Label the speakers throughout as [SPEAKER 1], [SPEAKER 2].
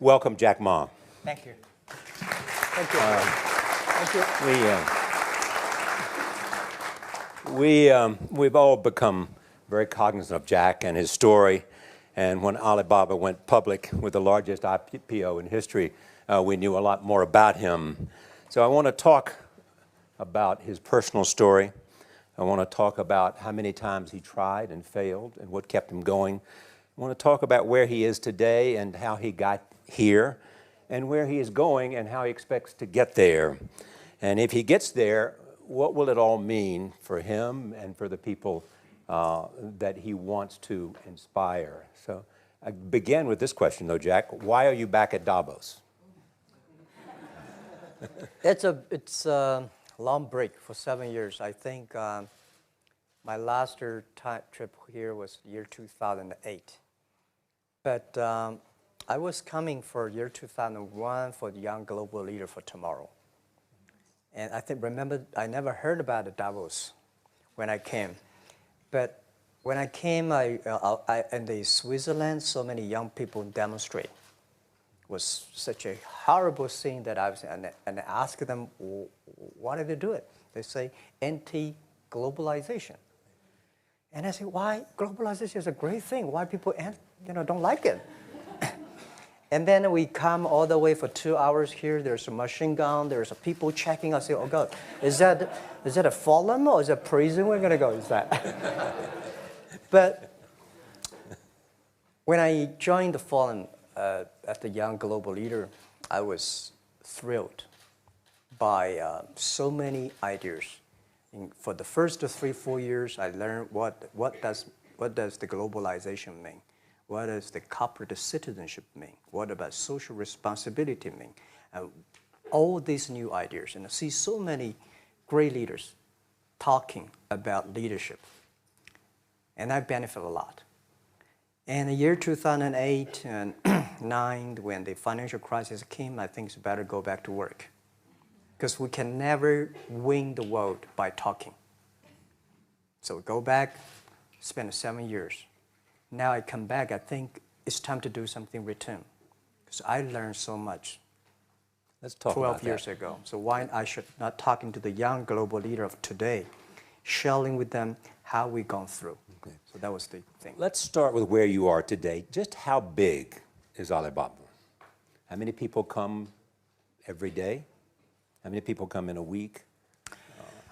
[SPEAKER 1] welcome Jack Ma.
[SPEAKER 2] Thank you. Thank you. Thank you.
[SPEAKER 1] We've all become very cognizant of Jack and his story. And when Alibaba went public with the largest IPO in history, we knew a lot more about him. So I want to talk about his personal story. I want to talk about how many times he tried and failed and what kept him going. I want to talk about where he is today and how he got here, and where he is going and how he expects to get there. And if he gets there, what will it all mean for him and for the people that he wants to inspire? So I begin with this question, though, Jack. Why are you back at Davos?
[SPEAKER 2] It's a long break for 7 years. I think my last trip here was year 2008. But I was coming for year 2001 for the Young Global Leader for Tomorrow. And remember, I never heard about the Davos when I came. But when I came, in the Switzerland, so many young people demonstrate. It was such a horrible scene that I was, and I asked them, why did they do it? They say, anti-globalization. And I say, why? Globalization is a great thing. Why people don't like it? And then we come all the way for 2 hours here. There's a machine gun. There's a people checking. I say, oh God, is that a forum or is it a prison we're gonna go? Is that? But when I joined the forum as the Young Global Leader, I was thrilled by so many ideas. For the first 3-4 years, I learned what does the globalization mean? What does the corporate citizenship mean? What about social responsibility mean? All these new ideas, and I see so many great leaders talking about leadership, and I benefit a lot. And the year 2008 and 2009, when the financial crisis came, I think it's better go back to work, because we can never win the world by talking. So go back, spend 7 years. Now I come back, I think it's time to do something return, because I learned so much.
[SPEAKER 1] Let's talk
[SPEAKER 2] 12 years ago. So why I should not talking to the young global leader of today, sharing with them how we've gone through. Okay. So that was the thing.
[SPEAKER 1] Let's start with where you are today. Just how big is Alibaba? How many people come every day? How many people come in a week?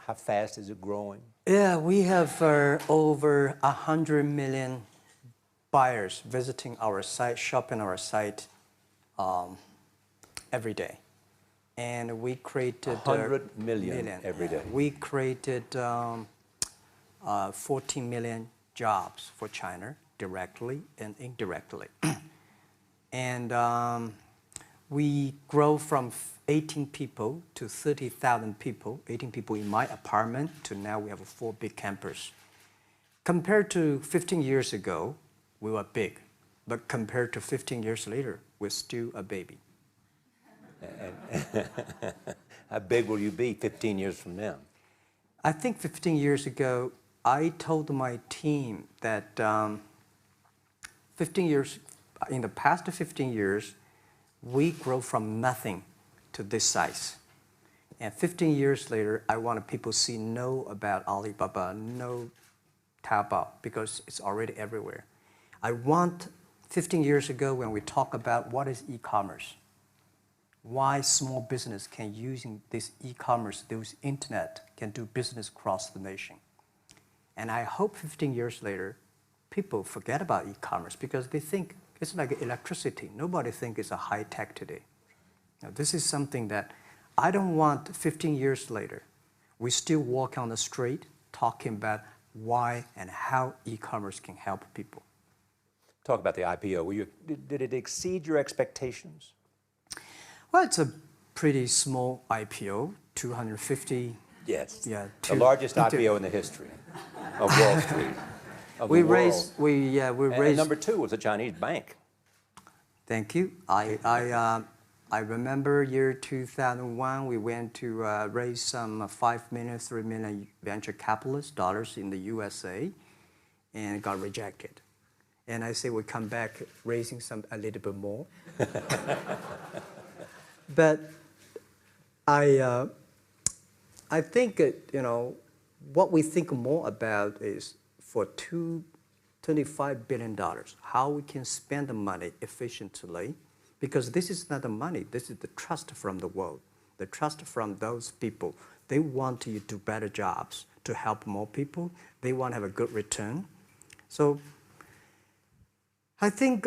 [SPEAKER 1] How fast is it growing?
[SPEAKER 2] Yeah, we have over 100 million buyers visiting our site, shopping our site every day. And we created
[SPEAKER 1] 100 million every day.
[SPEAKER 2] We created 14 million jobs for China, directly and indirectly. And we grow from 18 people to 30,000 people, 18 people in my apartment, to now we have a 4 big campus. Compared to 15 years ago, we were big, but compared to 15 years later, we're still a baby.
[SPEAKER 1] How big will you be 15 years from now?
[SPEAKER 2] I think 15 years ago, I told my team that 15 years, in the past 15 years, we grow from nothing to this size. And 15 years later, I want people to know about Alibaba, know Taobao, because it's already everywhere. I want 15 years ago when we talk about what is e-commerce, why small business can using this e-commerce, this internet, can do business across the nation. And I hope 15 years later, people forget about e-commerce because they think it's like electricity. Nobody thinks it's a high tech today. Now, this is something that I don't want 15 years later. We still walk on the street talking about why and how e-commerce can help people.
[SPEAKER 1] Talk about the IPO. Did it exceed your expectations?
[SPEAKER 2] Well, it's a pretty small IPO, 250.
[SPEAKER 1] Yes.
[SPEAKER 2] Yeah.
[SPEAKER 1] The largest IPO in the history of Wall Street.
[SPEAKER 2] We raised.
[SPEAKER 1] And number 2 was a Chinese bank.
[SPEAKER 2] Thank you. I remember year 2001. We went to raise some 5 million, 3 million venture capitalist dollars in the USA, and got rejected. And I say we come back raising a little bit more. But I think, what we think more about is for $25 billion, how we can spend the money efficiently, because this is not the money, this is the trust from the world, the trust from those people. They want you to do better jobs to help more people. They want to have a good return. So I think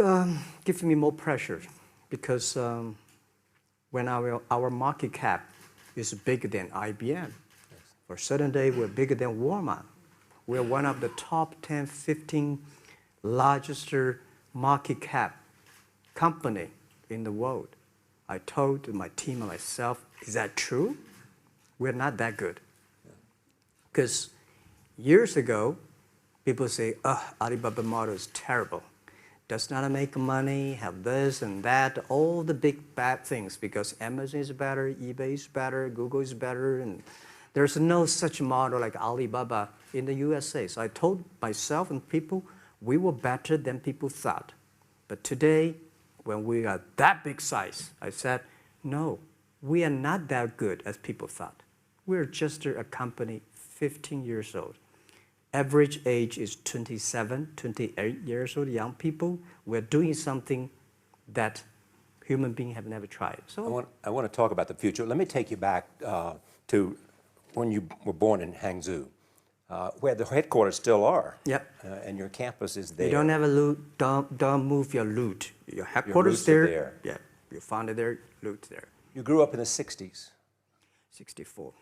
[SPEAKER 2] gives me more pressure, because when our market cap is bigger than IBM, for a certain day we're bigger than Walmart. We're one of the top 10, 15 largest market cap company in the world. I told my team and myself, is that true? We're not that good. Because years ago, people say, Alibaba model is terrible. Does not make money, have this and that, all the big bad things, because Amazon is better, eBay is better, Google is better, and there's no such model like Alibaba in the USA. So I told myself and people, we were better than people thought. But today, when we are that big size, I said, no, we are not that good as people thought. We're just a company 15 years old. Average age is 27, 28 years old, young people. We're doing something that human beings have never tried. So
[SPEAKER 1] I want to talk about the future. Let me take you back to when you were born in Hangzhou, where the headquarters still are.
[SPEAKER 2] Yep.
[SPEAKER 1] And your campus is there.
[SPEAKER 2] You don't have a loot, don't move your loot. Your headquarters there. Yeah, you found it there, loot there.
[SPEAKER 1] You grew up in the 60s.
[SPEAKER 2] 64.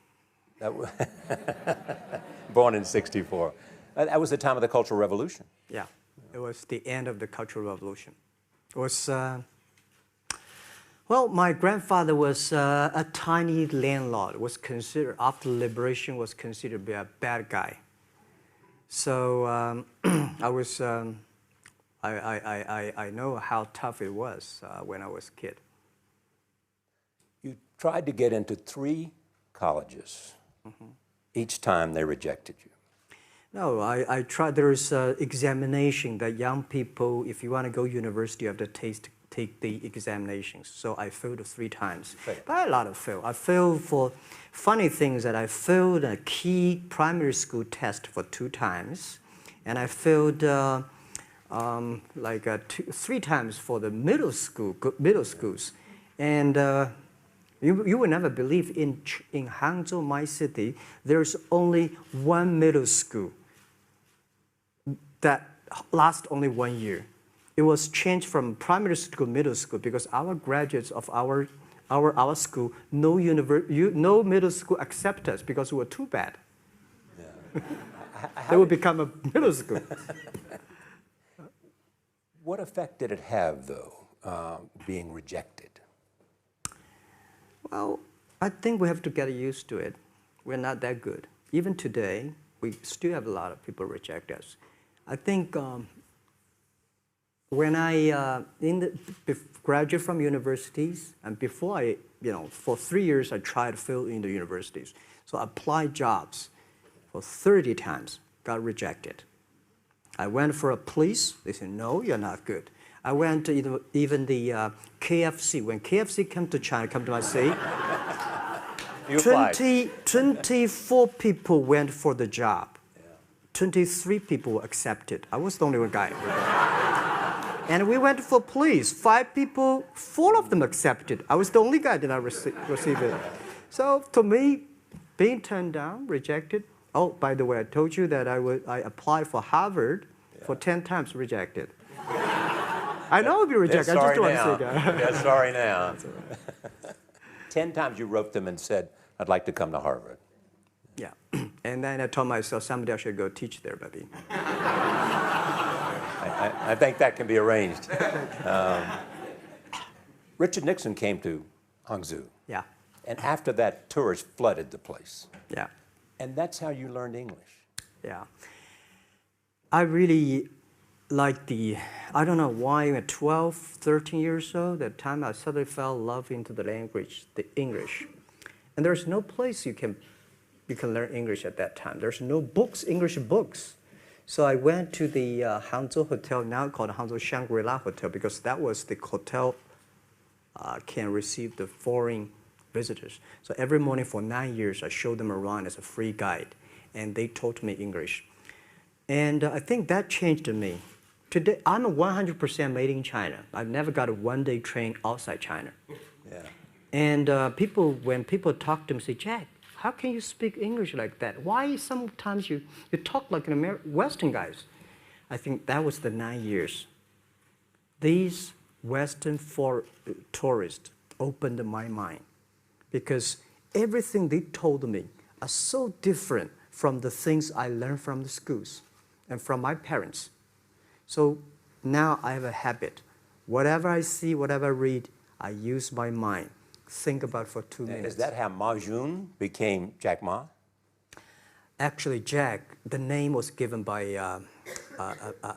[SPEAKER 1] Born in 64. That was the time of the Cultural Revolution.
[SPEAKER 2] Yeah, it was the end of the Cultural Revolution. It was, well, my grandfather was a tiny landlord, was considered, after liberation, was considered to be a bad guy. So I know how tough it was when I was a kid.
[SPEAKER 1] You tried to get into 3 colleges. Mm-hmm. Each time they rejected you.
[SPEAKER 2] No, I tried. There is an examination that young people, if you want to go to university, you have to take the examinations. So I failed 3 times.
[SPEAKER 1] Right.
[SPEAKER 2] But a lot of fail. I failed for funny things that I failed a key primary school test for 2 times. And I failed 3 times for the middle schools. And you will never believe in Hangzhou, my city, there's only 1 middle school that lasts only 1 year. It was changed from primary school to middle school because our graduates of our school, no middle school accept us because we were too bad. Yeah. They would become a middle school.
[SPEAKER 1] What effect did it have, though, being rejected?
[SPEAKER 2] Well, I think we have to get used to it. We're not that good. Even today, we still have a lot of people reject us. I think when I graduated from universities, and before I, for 3 years, I tried to fill in the universities. So I applied jobs for 30 times, got rejected. I went for a police. They said, no, you're not good. I went to even the KFC. When KFC came to China, come to my city, 24 people went for the job. 23 people were accepted. I was the only one guy. And we went for police. 5 people, 4 of them accepted. I was the only guy that I received it. So to me, being turned down, rejected. Oh, by the way, I told you that I applied for Harvard for 10 times, rejected. I know I'll be rejected. I just don't want to say that.
[SPEAKER 1] They're sorry now. 10 times you wrote them and said, I'd like to come to Harvard.
[SPEAKER 2] Yeah. And then I told myself, someday I should go teach there, baby.
[SPEAKER 1] I think that can be arranged. Richard Nixon came to Hangzhou.
[SPEAKER 2] Yeah.
[SPEAKER 1] And after that, tourists flooded the place.
[SPEAKER 2] Yeah.
[SPEAKER 1] And that's how you learned English.
[SPEAKER 2] Yeah. I really like I don't know why, at 12, 13 years old, that time I suddenly fell in love into the language, the English. And there's no place you can learn English at that time. There's no books, English books. So I went to the Hangzhou Hotel, now called Hangzhou Shangri-La Hotel, because that was the hotel can receive the foreign visitors. So every morning for 9 years, I showed them around as a free guide, and they taught me English. And I think that changed me. Today, I'm 100% made in China. I've never got a one-day train outside China.
[SPEAKER 1] Yeah.
[SPEAKER 2] And when people talk to me, say, Jack, how can you speak English like that? Why sometimes you talk like an Western guys? I think that was the 9 years. These Western tourists opened my mind because everything they told me are so different from the things I learned from the schools and from my parents. So now I have a habit. Whatever I see, whatever I read, I use my mind. Think about for 2 minutes.
[SPEAKER 1] Is that how Ma Jun became Jack Ma?
[SPEAKER 2] Actually, Jack, the name was given by a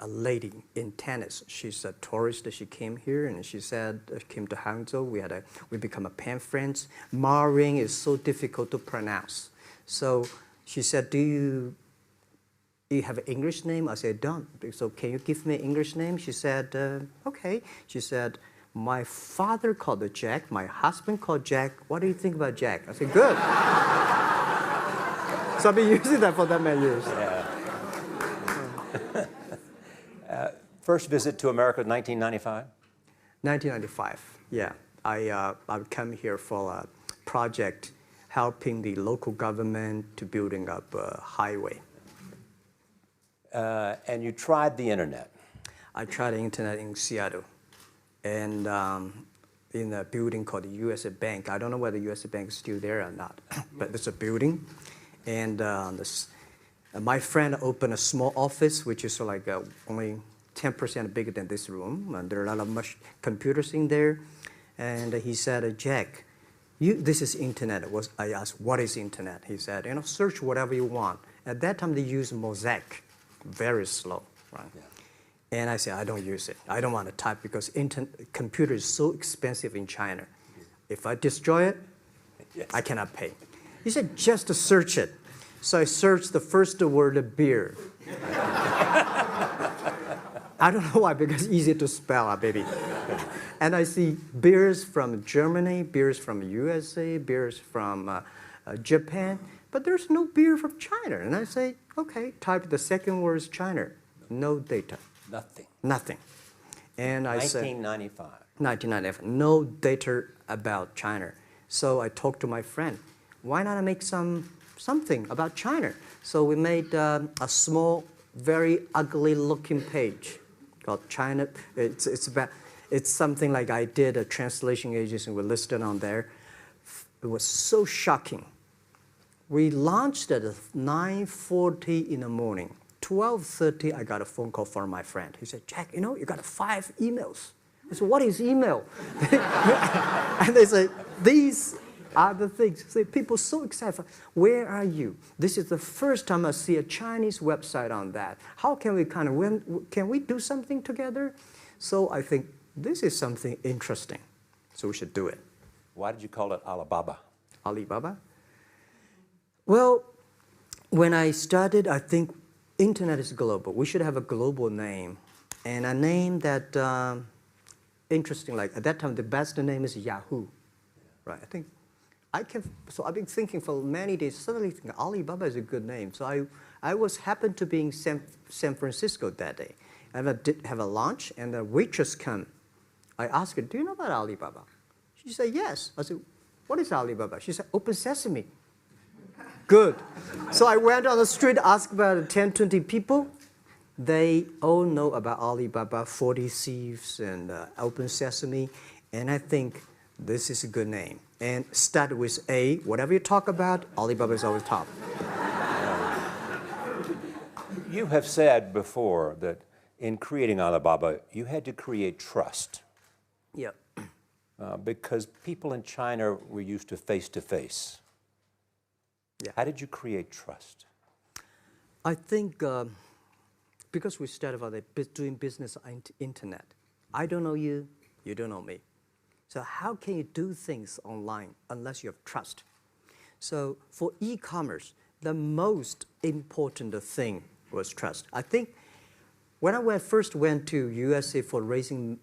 [SPEAKER 2] lady in tennis. She's a tourist. She came here and she said, came to Hangzhou. We become a pen friends. Ma Ring is so difficult to pronounce. So she said, do you have an English name? I said, don't. So can you give me an English name? She said, okay. She said, my father called her Jack. My husband called Jack. What do you think about Jack? I said, good. So I've been using that for that many years.
[SPEAKER 1] Yeah. First visit to America, 1995?
[SPEAKER 2] 1995, yeah. I would come here for a project helping the local government to building up a highway.
[SPEAKER 1] And you tried the internet.
[SPEAKER 2] I tried the internet in Seattle. And in a building called the U.S. Bank. I don't know whether the U.S. Bank is still there or not, but it's a building. And my friend opened a small office, which is like only 10% bigger than this room. And there are a lot of computers in there. And he said, Jack, this is internet. I asked, what is internet? He said, search whatever you want. At that time, they used Mosaic, very slow, right? Yeah. And I said, I don't use it. I don't want to type because computer is so expensive in China. If I destroy it, yes, I cannot pay. He said, just to search it. So I searched the first word, beer. I don't know why, because it's easy to spell, baby. And I see beers from Germany, beers from USA, beers from Japan, but there's no beer from China. And I say, okay, type the second word is China. No data.
[SPEAKER 1] Nothing.
[SPEAKER 2] Nothing. And I said,
[SPEAKER 1] 1995.
[SPEAKER 2] 1995. No data about China. So I talked to my friend. Why not make something about China? So we made a small, very ugly-looking page called China. It's something like I did a translation agency. We listed on there. It was so shocking. We launched at 9:40 in the morning. 12:30, I got a phone call from my friend. He said, Jack, you got 5 emails. I said, what is email? And they say, these are the things. So people so excited. Where are you? This is the first time I see a Chinese website on that. How can we can we do something together? So I think this is something interesting. So we should do it.
[SPEAKER 1] Why did you call it Alibaba?
[SPEAKER 2] Alibaba? Well, when I started, I think internet is global. We should have a global name. And a name that, interesting, like at that time, the best name is Yahoo. Right? So I've been thinking for many days, suddenly think Alibaba is a good name. So I happened to be in San Francisco that day. I did have a lunch, and the waitress came. I asked her, do you know about Alibaba? She said, yes. I said, what is Alibaba? She said, Open Sesame. Good. So I went on the street, asked about 10, 20 people. They all know about Alibaba, 40 Thieves, and Open Sesame. And I think this is a good name. And start with A. Whatever you talk about, Alibaba is always top.
[SPEAKER 1] You have said before that in creating Alibaba, you had to create trust.
[SPEAKER 2] Yeah.
[SPEAKER 1] Because people in China were used to face-to-face.
[SPEAKER 2] Yeah.
[SPEAKER 1] How did you create trust?
[SPEAKER 2] I think because we started about doing business on internet. I don't know you, you don't know me. So how can you do things online unless you have trust? So for e-commerce, the most important thing was trust. I think when I first went to USA for raising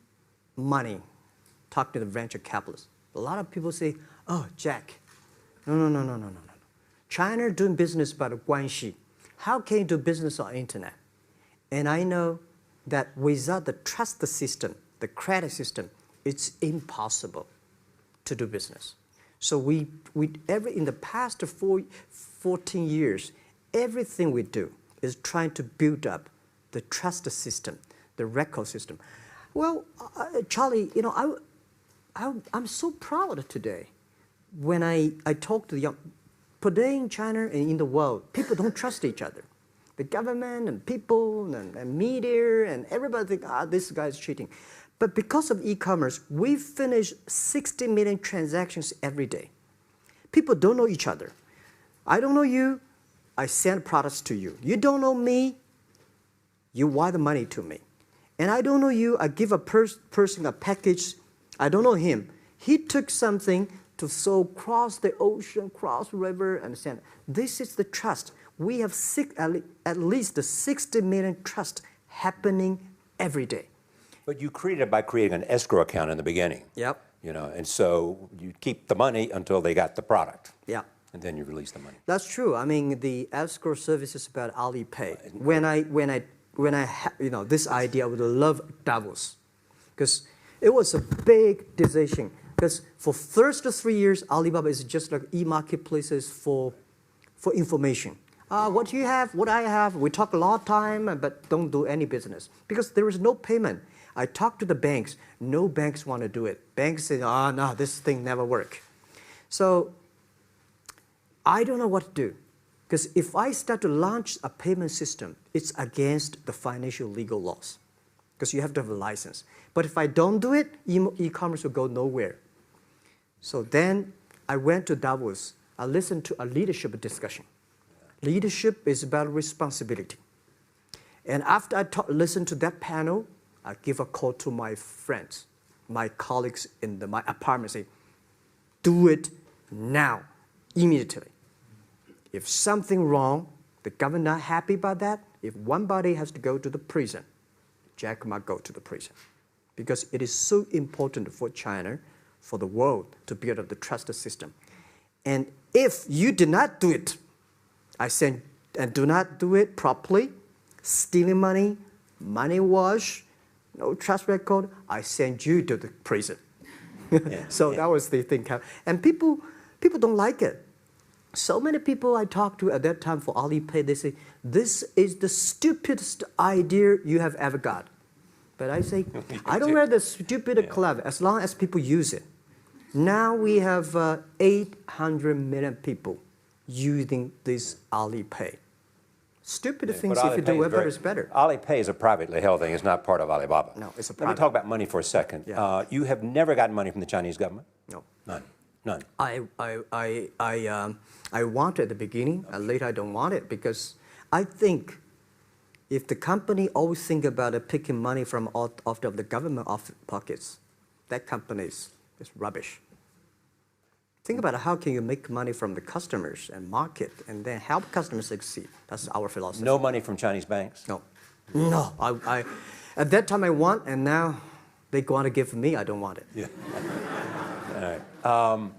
[SPEAKER 2] money, talk to the venture capitalists, a lot of people say, oh, Jack, no. China doing business by the guanxi. How can you do business on internet? And I know that without the trust system, the credit system, it's impossible to do business. So in the past 14 years, everything we do is trying to build up the trust system, the record system. Well, Charlie, you know, I'm so proud today when I talk to the young. Today in China and in the world, people don't trust each other. The government and people and media and everybody think, this guy's cheating. But because of e-commerce, we finish 60 million transactions every day. People don't know each other. I don't know you, I send products to you. You don't know me, you wire the money to me. And I don't know you, I give a person a package, I don't know him. He took something to so cross the ocean, cross the river, and send. This is the trust. We have at least 60 million trust happening every day.
[SPEAKER 1] But you created it by creating an escrow account in the beginning.
[SPEAKER 2] Yep.
[SPEAKER 1] You know, and so you keep the money until they got the product.
[SPEAKER 2] Yeah.
[SPEAKER 1] And then you release the money.
[SPEAKER 2] That's true. I mean, the escrow service is about Alipay. When I had, this idea, I would love Davos, because it was a big decision. Because for first 3 years, Alibaba is just like e-marketplaces for information. What do you have? What I have? We talk a lot of time, but don't do any business because there is no payment. I talk to the banks. No banks want to do it. Banks say, no, this thing never work. So I don't know what to do. Because if I start to launch a payment system, it's against the financial legal laws. Because you have to have a license. But if I don't do it, e-commerce will go nowhere. So then I went to Davos. I listened to a leadership discussion. Leadership is about responsibility. And after I listened to that panel, I give a call to my friends, my colleagues in my apartment, say, do it now, immediately. If something wrong, the government not happy about that, if one body has to go to the prison, Jack might go to the prison. Because it is so important for China, for the world, to build up the trust system. And if you did not do it, I said, and do not do it properly, stealing money, money wash, no trust record, I send you to the prison. So that was the thing. And people don't like it. So many people I talked to at that time for Alipay, they say, this is the stupidest idea you have ever got. But I say, I don't wear the stupid clever as long as people use it. Now we have 800 million people using this Alipay. Stupid things, if you do it, is better.
[SPEAKER 1] Alipay is a privately held thing. It's not part of Alibaba.
[SPEAKER 2] No, it's a
[SPEAKER 1] private. Let me talk about money for a second.
[SPEAKER 2] Yeah.
[SPEAKER 1] You have never gotten money from the Chinese government?
[SPEAKER 2] No.
[SPEAKER 1] None. None.
[SPEAKER 2] I want it at the beginning, and later I don't want it because I think if the company always think about picking money from out of the government pockets, that company is rubbish. Think about how can you make money from the customers and market and then help customers succeed. That's our philosophy.
[SPEAKER 1] No money from Chinese banks?
[SPEAKER 2] No. No. I at that time I want, and now they want to give me, I don't want it.
[SPEAKER 1] Yeah. All right.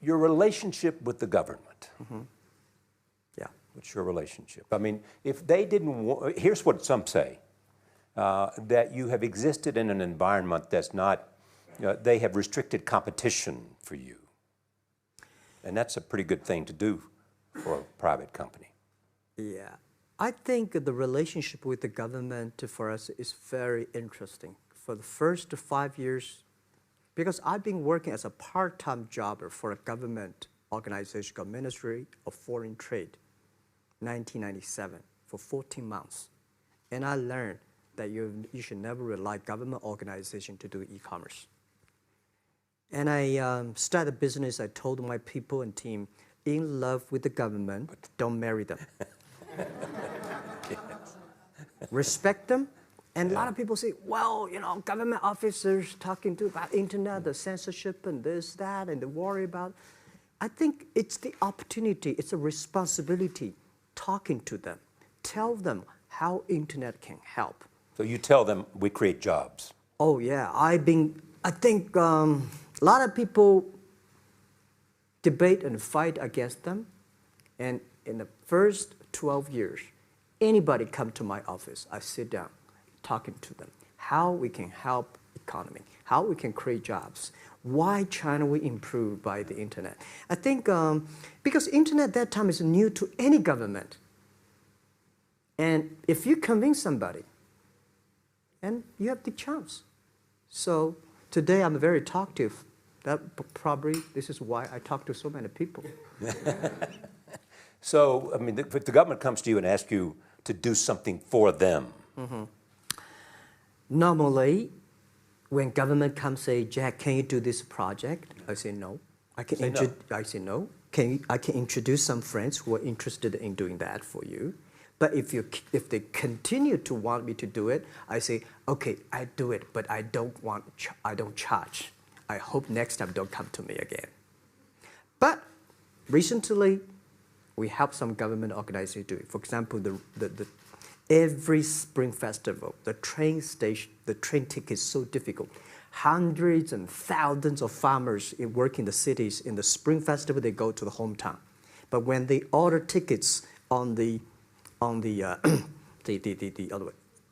[SPEAKER 1] Your relationship with the government.
[SPEAKER 2] Mm-hmm. Yeah.
[SPEAKER 1] What's your relationship? I mean, if they didn't, here's what some say, that you have existed in an environment that's not, they have restricted competition for you. And that's a pretty good thing to do for a private company.
[SPEAKER 2] Yeah. I think the relationship with the government for us is very interesting. For the first 5 years, because I've been working as a part-time jobber for a government organization called Ministry of Foreign Trade, 1997, for 14 months. And I learned that you should never rely on government organization to do e-commerce. And I started a business. I told my people and team, in love with the government, but don't marry them. Respect them. And a lot of people say, well, government officers talking about internet, the censorship and this, that, and they worry about. I think it's the opportunity, it's a responsibility talking to them, tell them how internet can help.
[SPEAKER 1] So you tell them we create jobs.
[SPEAKER 2] Oh yeah, I think a lot of people debate and fight against them. And in the first 12 years, anybody come to my office, I sit down talking to them, how we can help economy, how we can create jobs, why China will improve by the internet. I think because internet that time is new to any government. And if you convince somebody, and you have the chance. So today I'm very talkative. That probably this is why I talk to so many people.
[SPEAKER 1] So, I mean, if the government comes to you and asks you to do something for them.
[SPEAKER 2] Normally, when government comes say, Jack, can you do this project? I say no. I say no. I can introduce some friends who are interested in doing that for you. But if they continue to want me to do it, I say, okay, I do it, but I don't charge. I hope next time don't come to me again. But recently, we help some government organizations do it. For example, every Spring Festival, the train ticket is so difficult. Hundreds and thousands of farmers work in the cities. In the Spring Festival, they go to the hometown. But when they order tickets on the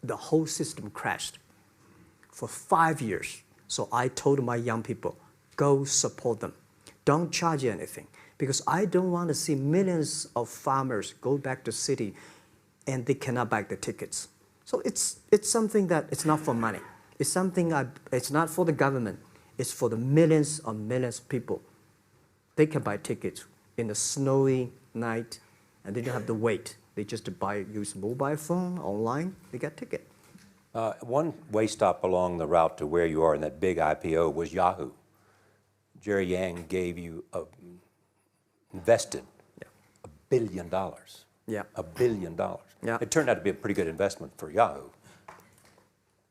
[SPEAKER 2] whole system crashed for 5 years. So I told my young people, go support them. Don't charge anything. Because I don't want to see millions of farmers go back to city and they cannot buy the tickets. So it's something that it's not for money. It's something it's not for the government. It's for the millions of people. They can buy tickets in the snowy night and they don't have to wait. They just use mobile phone, online, they get ticket.
[SPEAKER 1] One way stop along the route to where you are in that big IPO was Yahoo. Jerry Yang gave you invested $1 billion.
[SPEAKER 2] Yeah.
[SPEAKER 1] $1 billion.
[SPEAKER 2] Yeah.
[SPEAKER 1] It turned out to be a pretty good investment for Yahoo.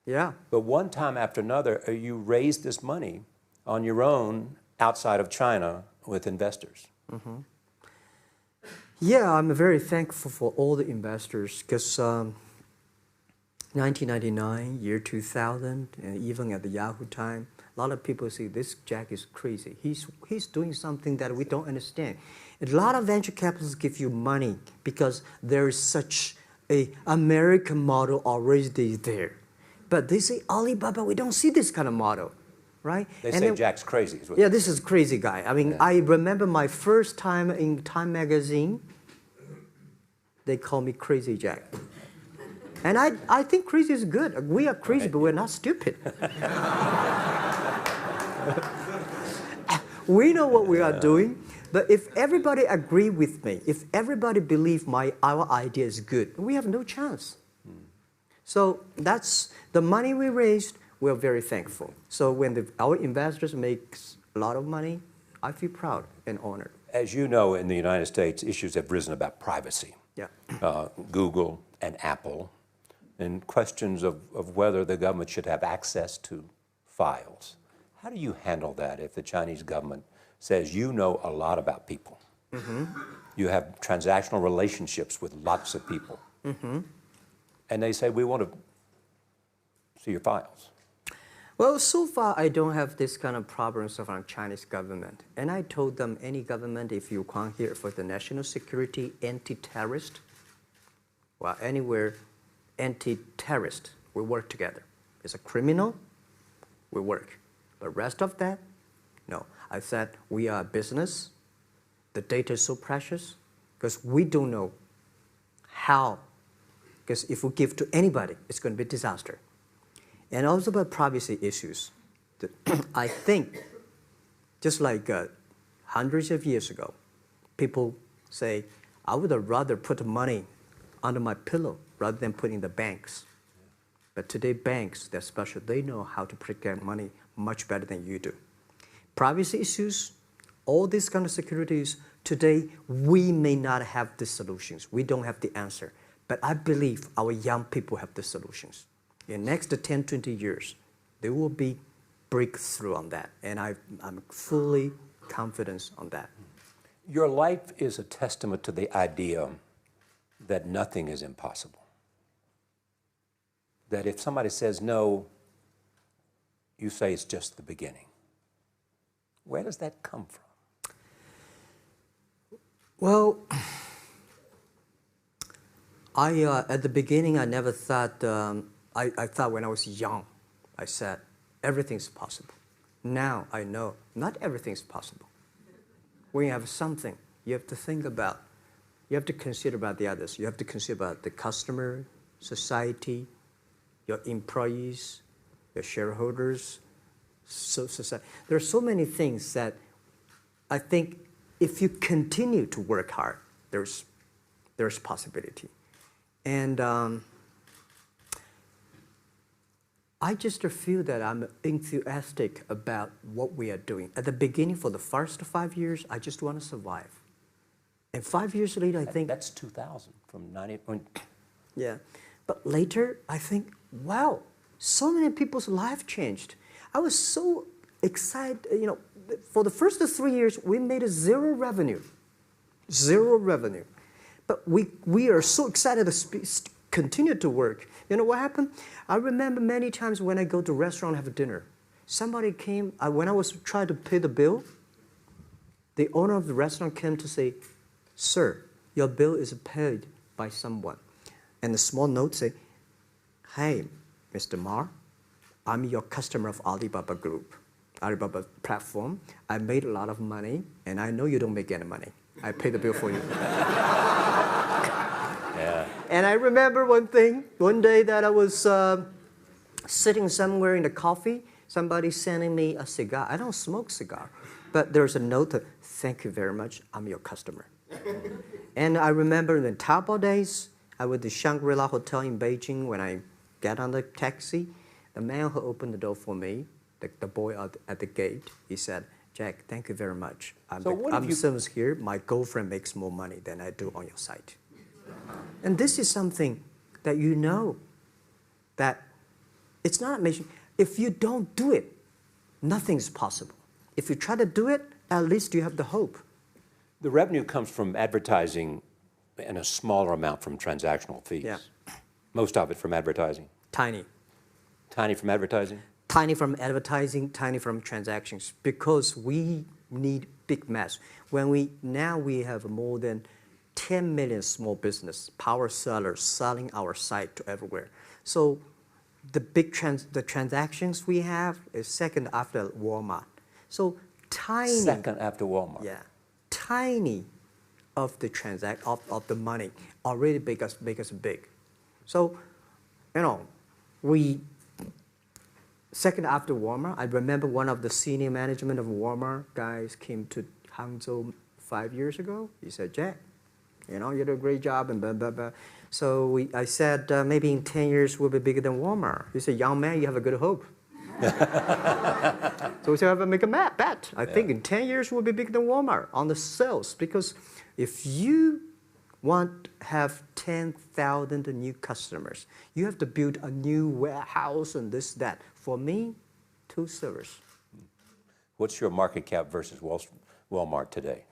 [SPEAKER 2] Yeah.
[SPEAKER 1] But one time after another, you raised this money on your own outside of China with investors.
[SPEAKER 2] Yeah, I'm very thankful for all the investors because 1999, year 2000, and even at the Yahoo time, a lot of people say this Jack is crazy. He's doing something that we don't understand. A lot of venture capitalists give you money because there is such a American model already there. But they say, Alibaba, we don't see this kind of model, right?
[SPEAKER 1] They say Jack's crazy. Is what
[SPEAKER 2] yeah, this is crazy guy. I mean, I remember my first time in Time magazine, they call me Crazy Jack. And I think crazy is good. We are crazy, but we're not stupid. We know what we are doing, but if everybody agree with me, if everybody believe our idea is good, we have no chance. So that's the money we raised. We're very thankful. So when our investors make a lot of money, I feel proud and honored.
[SPEAKER 1] As you know, in the United States, issues have risen about privacy.
[SPEAKER 2] Yeah.
[SPEAKER 1] Google and Apple, and questions of whether the government should have access to files. How do you handle that if the Chinese government says you know a lot about people? You have transactional relationships with lots of people. And they say, we want to see your files.
[SPEAKER 2] Well, so far, I don't have this kind of problems from Chinese government. And I told them, any government, if you come here for the national security, anti-terrorist, well, anywhere, anti-terrorist, we work together. It's a criminal, we work. But rest of that, no. I said, we are a business. The data is so precious because we don't know how. Because if we give to anybody, it's going to be a disaster. And also about privacy issues. I think, just like hundreds of years ago, people say, I would rather put money under my pillow rather than put in the banks. But today, banks, they're special. They know how to protect money much better than you do. Privacy issues, all these kind of securities, today, we may not have the solutions. We don't have the answer. But I believe our young people have the solutions. In the next 10, 20 years, there will be breakthrough on that. And I'm fully confident on that.
[SPEAKER 1] Your life is a testament to the idea that nothing is impossible. That if somebody says no, you say it's just the beginning. Where does that come from?
[SPEAKER 2] Well, at the beginning, I never thought, I thought when I was young, I said, everything's possible. Now I know not everything's possible. When you have something, you have to think about, you have to consider about the others. You have to consider about the customer, society, your employees, your shareholders, society. There are so many things that I think if you continue to work hard, there's possibility. And I just feel that I'm enthusiastic about what we are doing. At the beginning, for the first 5 years, I just want to survive. And 5 years later, I think...
[SPEAKER 1] That's 2000, from 90...
[SPEAKER 2] Yeah. But later, I think, wow, so many people's life changed. I was so excited, you know, for the first 3 years, we made zero revenue. Zero revenue. But we are so excited to continue to work. You know what happened? I remember many times when I go to a restaurant and have dinner, somebody came, when I was trying to pay the bill, the owner of the restaurant came to say, "Sir, your bill is paid by someone." And the small note say, "Hey, Mr. Ma, I'm your customer of Alibaba Group, Alibaba platform. I made a lot of money, and I know you don't make any money. I pay the bill for you."
[SPEAKER 1] Yeah.
[SPEAKER 2] And I remember one day that I was sitting somewhere in the coffee, somebody sending me a cigar. I don't smoke cigar, but there's a note, "Thank you very much, I'm your customer." And I remember in the Taobao days, I was at the Shangri-La Hotel in Beijing. When I get on the taxi, the man who opened the door for me, the boy at the gate, he said, "Jack, thank you very much. I'm service here. My girlfriend makes more money than I do on your site." And this is something that you know that it's not amazing. If you don't do it, nothing's possible. If you try to do it, at least you have the hope.
[SPEAKER 1] The revenue comes from advertising and a smaller amount from transactional fees.
[SPEAKER 2] Yeah.
[SPEAKER 1] Most of it from advertising.
[SPEAKER 2] Tiny.
[SPEAKER 1] Tiny from advertising?
[SPEAKER 2] Tiny from advertising, tiny from transactions, because we need big mass. Now we have more than 10 million small business power sellers selling our site to everywhere. So the transactions we have is second after Walmart. So tiny.
[SPEAKER 1] Second after Walmart.
[SPEAKER 2] Yeah, tiny of the of the money already make us big. So, you know, second after Walmart. I remember one of the senior management of Walmart guys came to Hangzhou 5 years ago. He said, "Jack, you know, you do a great job," and blah, blah, blah. So I said, "Maybe in 10 years we'll be bigger than Walmart." He said, "Young man, you have a good hope." So we said, "I make a bet. I think in 10 years we'll be bigger than Walmart on the sales." Because if you want to have 10,000 new customers, you have to build a new warehouse and this, that. For me, 2 servers.
[SPEAKER 1] What's your market cap versus Walmart today?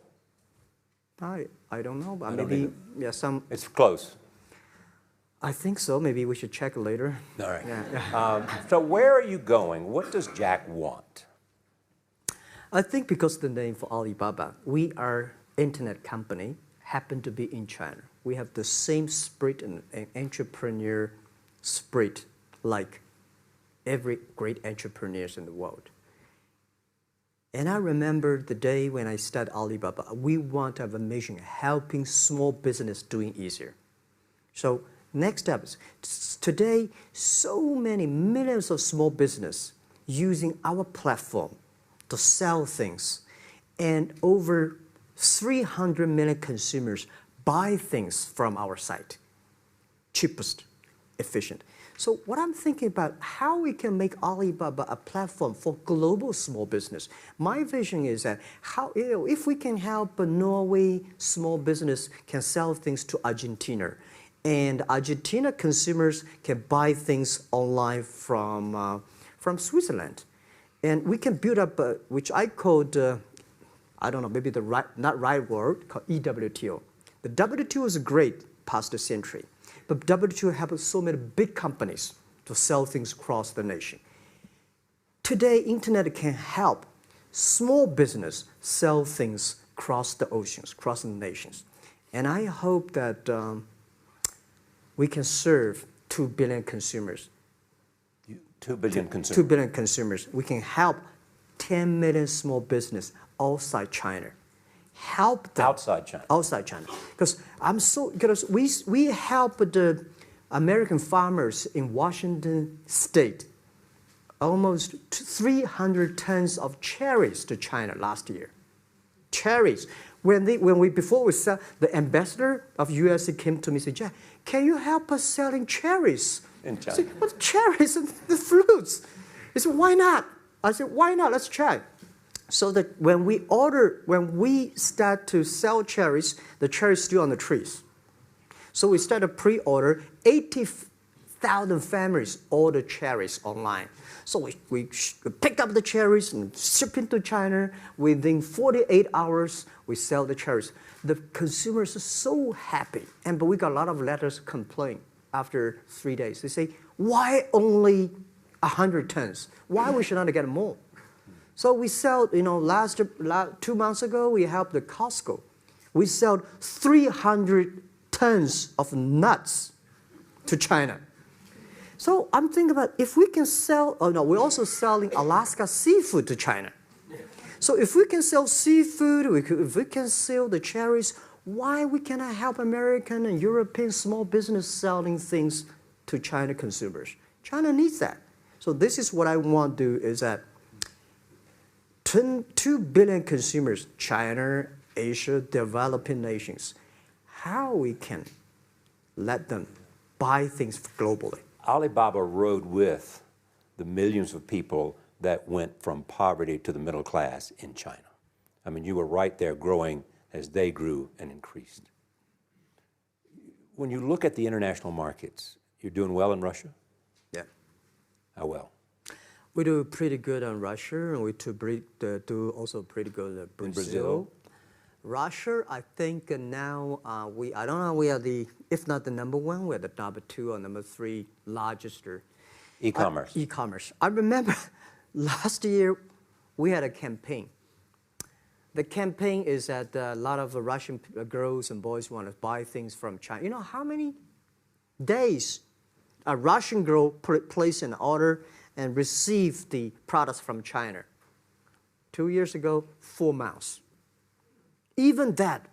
[SPEAKER 2] I don't know, but
[SPEAKER 1] I don't
[SPEAKER 2] maybe
[SPEAKER 1] either.
[SPEAKER 2] some.
[SPEAKER 1] It's close.
[SPEAKER 2] I think so. Maybe we should check later.
[SPEAKER 1] All right.
[SPEAKER 2] Yeah.
[SPEAKER 1] So where are you going? What does Jack want?
[SPEAKER 2] I think because of the name for Alibaba, we are internet company, happen to be in China. We have the same spirit and entrepreneur spirit like every great entrepreneurs in the world. And I remember the day when I started Alibaba, we want to have a mission helping small business doing easier. So next step is today, so many millions of small business using our platform to sell things, and over 300 million consumers buy things from our site. Cheapest, efficient. So what I'm thinking about, how we can make Alibaba a platform for global small business. My vision is that if we can help a Norway small business can sell things to Argentina, and Argentina consumers can buy things online from Switzerland. And we can build up, which I called, I don't know, maybe not right word, called EWTO. The WTO is great, past century. But WTO helps so many big companies to sell things across the nation. Today, internet can help small business sell things across the oceans, across the nations. And I hope that we can serve 2 billion consumers.
[SPEAKER 1] 2 billion consumers.
[SPEAKER 2] 2 billion consumers. We can help 10 million small business outside China. Help them.
[SPEAKER 1] Outside China.
[SPEAKER 2] Outside China. Because we help the American farmers in Washington State almost 300 tons of cherries to China last year. Cherries. Before we sell, the ambassador of USA came to me and said, Jack, can you help us selling cherries?
[SPEAKER 1] In China.
[SPEAKER 2] I said, what cherries and the fruits? He said, why not? I said, why not? Let's try. So that when we start to sell cherries, the cherries still on the trees. So we start a pre-order, 80,000 families order cherries online. So we pick up the cherries and ship into China. Within 48 hours, we sell the cherries. The consumers are so happy. But we got a lot of letters complaint after 3 days. They say, why only 100 tons? Why we should not get more? So we sell, 2 months ago, we helped the Costco. We sold 300 tons of nuts to China. So I'm thinking about if we can sell, we're also selling Alaska seafood to China. So if we can sell seafood, if we can sell the cherries, why we cannot help American and European small business selling things to China consumers? China needs that. So this is what I want to do is that 2 billion consumers, China, Asia, developing nations, how we can let them buy things globally.
[SPEAKER 1] Alibaba rode with the millions of people that went from poverty to the middle class in China. I mean, you were right there growing as they grew and increased. When you look at the international markets, you're doing well in Russia?
[SPEAKER 2] Yeah.
[SPEAKER 1] How well?
[SPEAKER 2] We do pretty good on Russia, and we do also pretty good in Brazil.
[SPEAKER 1] In Brazil?
[SPEAKER 2] Russia, I think now I don't know, we are if not the number 1, we're the number 2 or number 3 largest.
[SPEAKER 1] E-commerce.
[SPEAKER 2] E-commerce. I remember last year we had a campaign. The campaign is that a lot of Russian girls and boys want to buy things from China. You know how many days a Russian girl placed an order and received the products from China? 2 years ago, 4 months. Even that,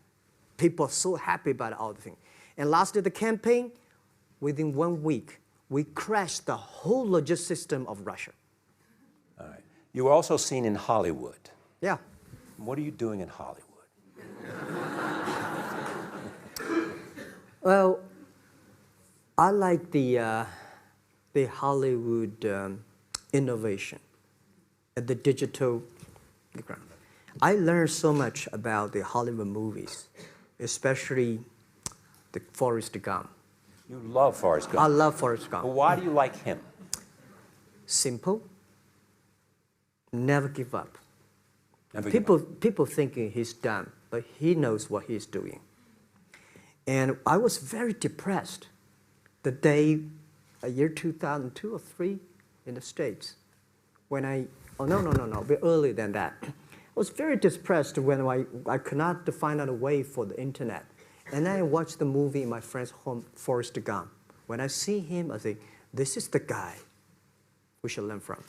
[SPEAKER 2] people are so happy about all the things. And last year, the campaign, within 1 week, we crashed the whole logistics system of Russia.
[SPEAKER 1] All right. You were also seen in Hollywood.
[SPEAKER 2] Yeah.
[SPEAKER 1] What are you doing in Hollywood?
[SPEAKER 2] Well, I like the Hollywood innovation at the digital background. I learned so much about the Hollywood movies, especially the Forrest Gump.
[SPEAKER 1] You love Forrest Gump.
[SPEAKER 2] I love Forrest Gump.
[SPEAKER 1] Well, why do you like him?
[SPEAKER 2] Simple. Never give up.
[SPEAKER 1] Never give up.
[SPEAKER 2] People thinking he's dumb, but he knows what he's doing. And I was very depressed the day, year 2002 or 3 in the States, when a bit earlier than that. I was very depressed when I could not find out a way for the internet. And then I watched the movie in my friend's home, Forrest Gump. When I see him, I think, this is the guy we should learn from.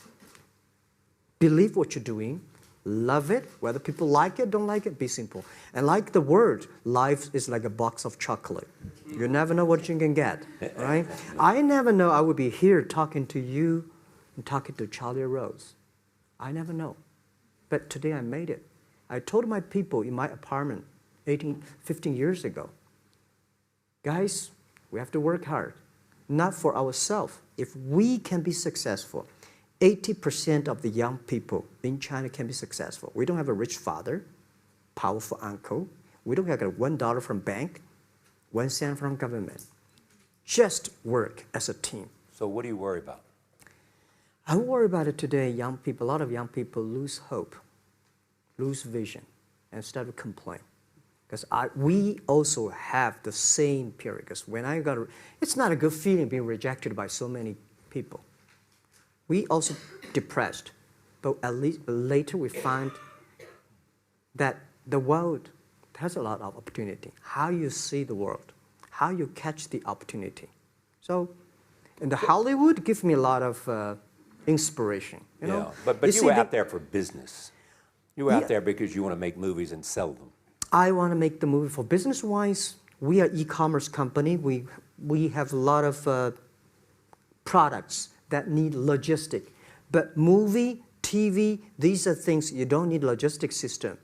[SPEAKER 2] Believe what you're doing, love it, whether people like it, don't like it, be simple. And like the word, life is like a box of chocolate. You never know what you can get, right? I never know I would be here talking to you and talking to Charlie Rose. I never know. But today I made it. I told my people in my apartment 15 years ago, guys, we have to work hard, not for ourselves. If we can be successful, 80% of the young people in China can be successful. We don't have a rich father, powerful uncle. We don't have $1 from bank, 1 cent from government. Just work as a team.
[SPEAKER 1] So what do you worry about?
[SPEAKER 2] I worry about it today. Young people, a lot of young people lose hope, lose vision, and start to complain. Because we also have the same period. Because when it's not a good feeling being rejected by so many people. We also depressed, but at least later we find that the world has a lot of opportunity. How you see the world, how you catch the opportunity. So, in the Hollywood gives me a lot of inspiration. You know?
[SPEAKER 1] But you were out there for business. You were out there because you want to make movies and sell them.
[SPEAKER 2] I want to make the movie for business-wise. We are e-commerce company. We have a lot of products that need logistic. But movie, TV, these are things you don't need logistic system.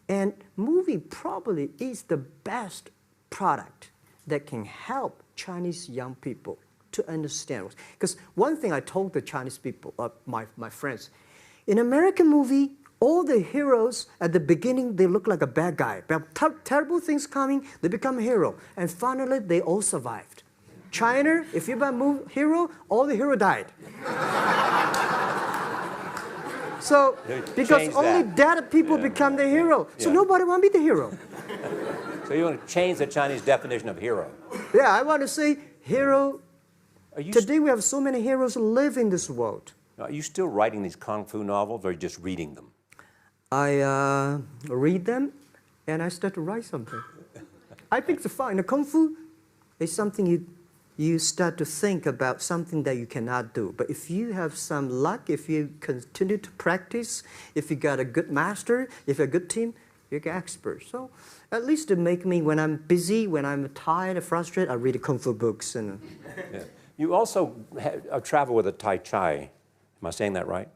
[SPEAKER 2] And movie probably is the best product that can help Chinese young people to understand. Because one thing I told the Chinese people, my friends, in American movie, all the heroes at the beginning, they look like a bad guy. Terrible things coming, they become a hero. And finally, they all survived. China, if you're a hero, all the hero died. So, because only dead people become the hero. So nobody want to be the hero.
[SPEAKER 1] So you want to change the Chinese definition of hero?
[SPEAKER 2] Yeah, I want to say hero. Today we have so many heroes live in this world.
[SPEAKER 1] Are you still writing these kung fu novels, or are you just reading them?
[SPEAKER 2] I read them, and I start to write something. I think it's fun. The kung fu is something you start to think about something that you cannot do. But if you have some luck, if you continue to practice, if you got a good master, if you're a good team, you're an expert. So at least to make me, when I'm busy, when I'm tired or frustrated, I read kung fu books. And
[SPEAKER 1] You also travel with a Taichi. Am I saying that right?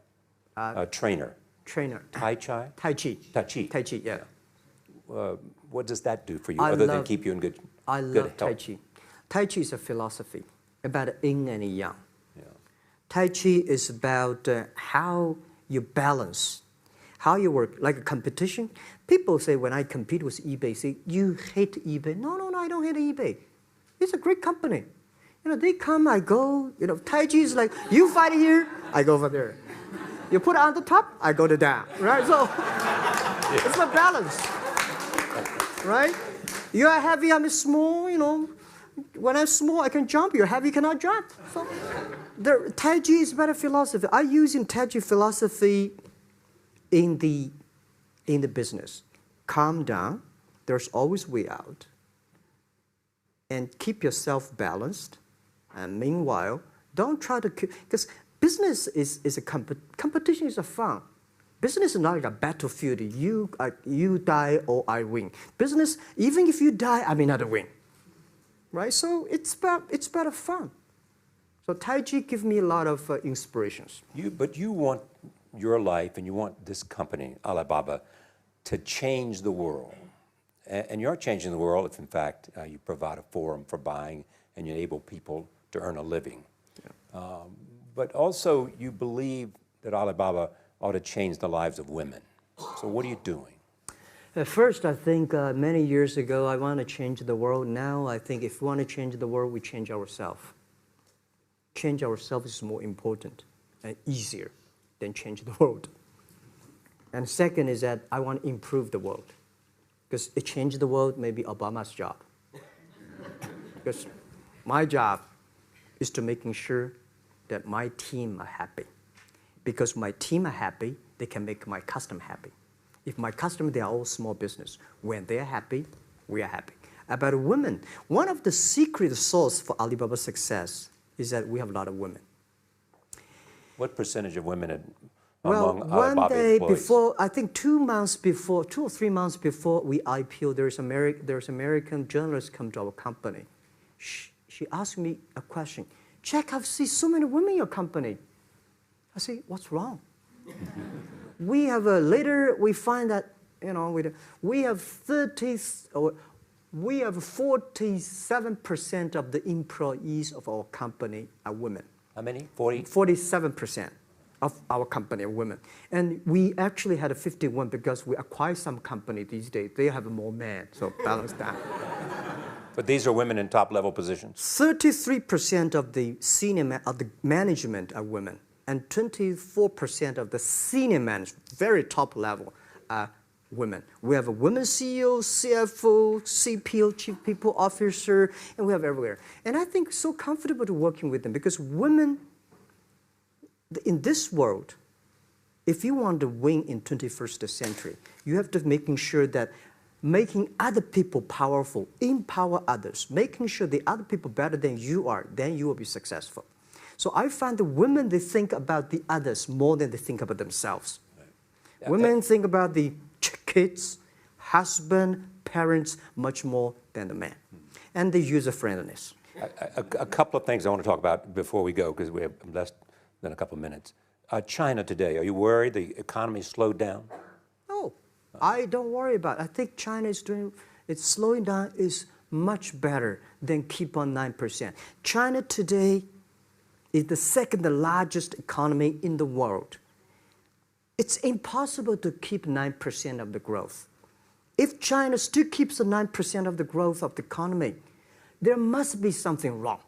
[SPEAKER 1] A trainer. Taichi?
[SPEAKER 2] Taichi, yeah.
[SPEAKER 1] What does that do for you, other than keep you in good health?
[SPEAKER 2] I love Taichi. Taichi is a philosophy about yin and yang.
[SPEAKER 1] Yeah.
[SPEAKER 2] Taichi is about how you balance, how you work, like a competition. People say when I compete with eBay, say, you hate eBay. No, I don't hate eBay. It's a great company. You know, they come, I go. You know, Taichi is like, you fight here, I go over there. You put it on the top, I go to down, right? So it's a balance, right? You are heavy, I'm small, you know. When I'm small, I can jump. You're heavy, you cannot jump. So Taichi is better philosophy. I use Taichi philosophy in the business. Calm down. There's always way out. And keep yourself balanced. And meanwhile, don't try to, because business is a competition is a fun. Business is not like a battlefield. You die or I win. Business, even if you die, I may not win. Right? So it's better fun. So Taichi gives me a lot of inspirations.
[SPEAKER 1] But you want your life and you want this company, Alibaba, to change the world. And you're changing the world if, in fact, you provide a forum for buying and you enable people to earn a living. Yeah. But also, you believe that Alibaba ought to change the lives of women. So what are you doing?
[SPEAKER 2] At first, I think many years ago, I want to change the world. Now, I think if we want to change the world, we change ourselves. Change ourselves is more important and easier than change the world. And second is that I want to improve the world. Because it changed the world may be Obama's job. Because my job is to making sure that my team are happy. Because my team are happy, they can make my customer happy. If my customer, they are all small business. When they are happy, we are happy. About women, one of the secret source for Alibaba's success is that we have a lot of women.
[SPEAKER 1] What percentage of women
[SPEAKER 2] one
[SPEAKER 1] among Alibaba
[SPEAKER 2] day
[SPEAKER 1] employees?
[SPEAKER 2] before, I think 2 or 3 months before we IPO, there's American journalist come to our company. She asked me a question. Jack, I've seen so many women in your company. I say, what's wrong? We have later we find that we have 47% of the employees of our company are women.
[SPEAKER 1] How many? 40?
[SPEAKER 2] 47% of our company are women. And we actually had a 51 because we acquired some company these days. They have more men, so balance that.
[SPEAKER 1] But these are women in top-level positions?
[SPEAKER 2] 33% of the management are women. And 24% of the senior management, very top level, are women. We have a women CEO, CFO, CPO, Chief People Officer, and we have everywhere. And I think so comfortable to working with them because women, in this world, if you want to win in 21st century, you have to making sure that making other people powerful, empower others, making sure the other people better than you are, then you will be successful. So I find the women, they think about the others more than they think about themselves. Right. Yeah, women think about the kids, husband, parents, much more than the man. And the user-friendliness.
[SPEAKER 1] A couple of things I want to talk about before we go, because we have less than a couple of minutes. China today, are you worried the economy slowed down?
[SPEAKER 2] No, I don't worry about it. I think China is doing, it's slowing down is much better than keep on 9%. China today is the second largest economy in the world. It's impossible to keep 9% of the growth. If China still keeps the 9% of the growth of the economy, there must be something wrong.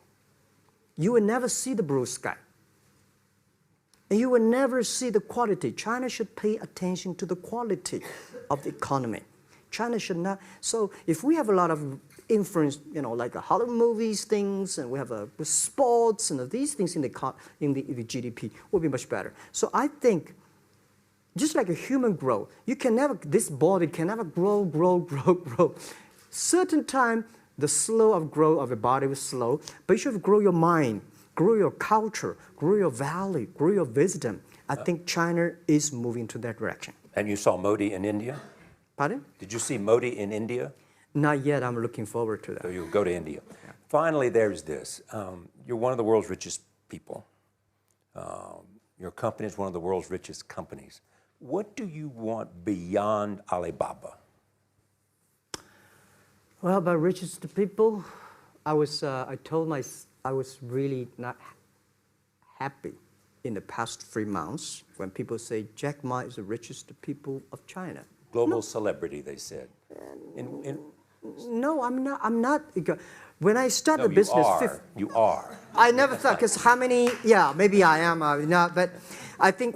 [SPEAKER 2] You will never see the blue sky. And you will never see the quality. China should pay attention to the quality of the economy. China should not. So if we have a lot of influence, like Hollywood movies, things, and we have sports and these things in the GDP, will be much better. So I think, just like a human growth, this body can never grow. Certain time, the slow of growth of a body is slow, but you should grow your mind, grow your culture, grow your value, grow your wisdom. I think China is moving to that direction.
[SPEAKER 1] And you saw Modi in India?
[SPEAKER 2] Pardon?
[SPEAKER 1] Did you see Modi in India?
[SPEAKER 2] Not yet. I'm looking forward to that.
[SPEAKER 1] So you'll go to India.
[SPEAKER 2] Yeah.
[SPEAKER 1] Finally, there's this. You're one of the world's richest people. Your company is one of the world's richest companies. What do you want beyond Alibaba?
[SPEAKER 2] Well, about richest people, I was really not happy in the past 3 months when people say Jack Ma is the richest people of China.
[SPEAKER 1] Global celebrity, they said.
[SPEAKER 2] No, I'm not. When I started the business,
[SPEAKER 1] you are.
[SPEAKER 2] I never thought, because how many? Yeah, maybe I am. Not, but I think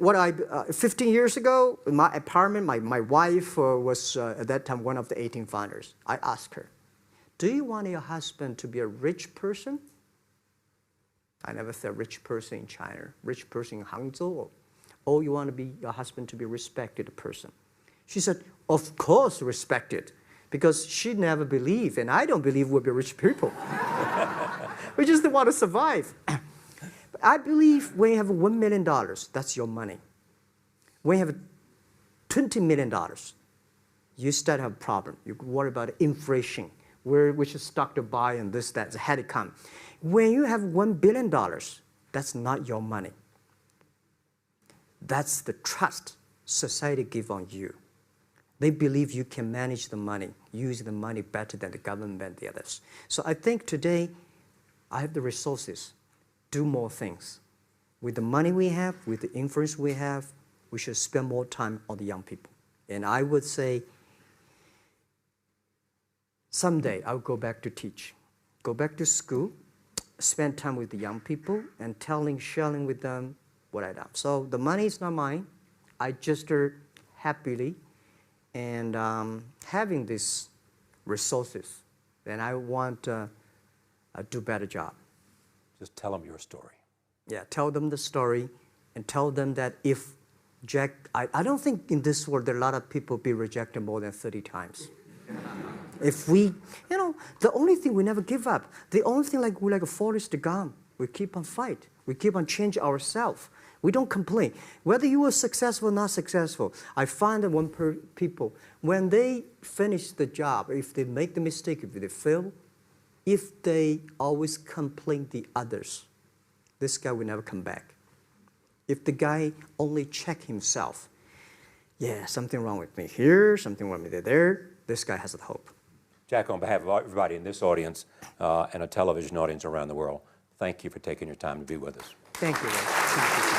[SPEAKER 2] 15 years ago, in my apartment, my wife was at that time one of the 18 founders. I asked her, "Do you want your husband to be a rich person?" I never said rich person in China, rich person in Hangzhou, or you want your husband to be a respected person. She said, "Of course, respected." Because she never believed, and I don't believe we'll be rich people. We just want to survive. But I believe when you have $1 million, that's your money. When you have $20 million, you start to have a problem. You worry about inflation, which stock to buy and this, that, had to come. When you have $1 billion, that's not your money. That's the trust society gives on you. They believe you can manage the money, use the money better than the government and the others. So I think today, I have the resources, do more things. With the money we have, with the influence we have, we should spend more time on the young people. And I would say, someday I'll go back to teach. Go back to school, spend time with the young people, and sharing with them what I've done. So the money is not mine. I just happily and having these resources, then I want to do a better job.
[SPEAKER 1] Just tell them your story.
[SPEAKER 2] Yeah, tell them the story and tell them that if I don't think in this world there are a lot of people be rejected more than 30 times. If we, the only thing we never give up, the only thing we're like a Forrest Gump, we keep on fight. We keep on changing ourselves. We don't complain. Whether you were successful or not successful, I find that people, when they finish the job, if they make the mistake, if they fail, if they always complain the others, this guy will never come back. If the guy only check himself, yeah, something wrong with me here, something wrong with me there, this guy has a hope.
[SPEAKER 1] Jack, on behalf of everybody in this audience and a television audience around the world, thank you for taking your time to be with us.
[SPEAKER 2] Thank you.
[SPEAKER 1] Thank you.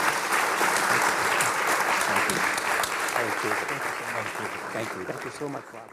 [SPEAKER 1] Thank you. Thank you. Thank you.
[SPEAKER 2] Thank you so much, Rob.